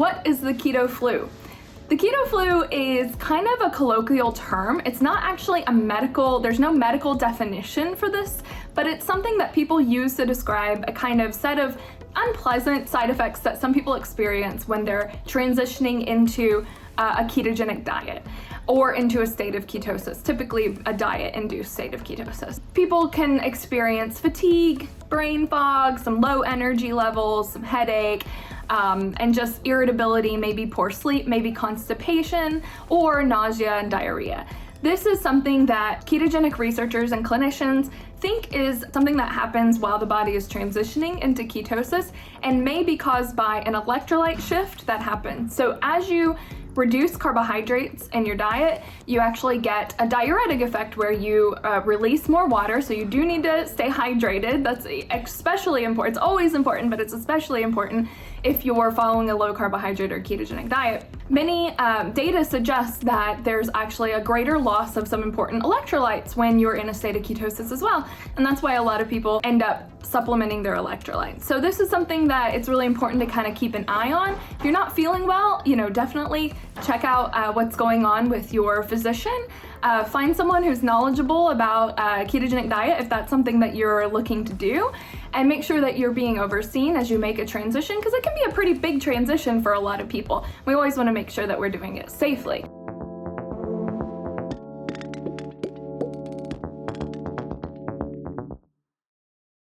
What is the keto flu? The keto flu is kind of a colloquial term. It's not actually there's no medical definition for this, but it's something that people use to describe a kind of set of unpleasant side effects that some people experience when they're transitioning into a ketogenic diet or into a state of ketosis, typically a diet-induced state of ketosis. People can experience fatigue, brain fog, some low energy levels, some headache, and just irritability, maybe poor sleep, maybe constipation, or nausea and diarrhea. This is something that ketogenic researchers and clinicians think is something that happens while the body is transitioning into ketosis and may be caused by an electrolyte shift that happens. So as you reduce carbohydrates in your diet, you actually get a diuretic effect where you release more water, so you do need to stay hydrated. That's especially important. It's always important, but it's especially important if you're following a low carbohydrate or ketogenic diet. Many data suggests that there's actually a greater loss of some important electrolytes when you're in a state of ketosis as well, and that's why a lot of people end up supplementing their electrolytes. So this is something that it's really important to kind of keep an eye on. If you're not feeling well, definitely check out what's going on with your physician. Find someone who's knowledgeable about ketogenic diet if that's something that you're looking to do, and make sure that you're being overseen as you make a transition, because it can be a pretty big transition for a lot of people. We always want to make sure that we're doing it safely.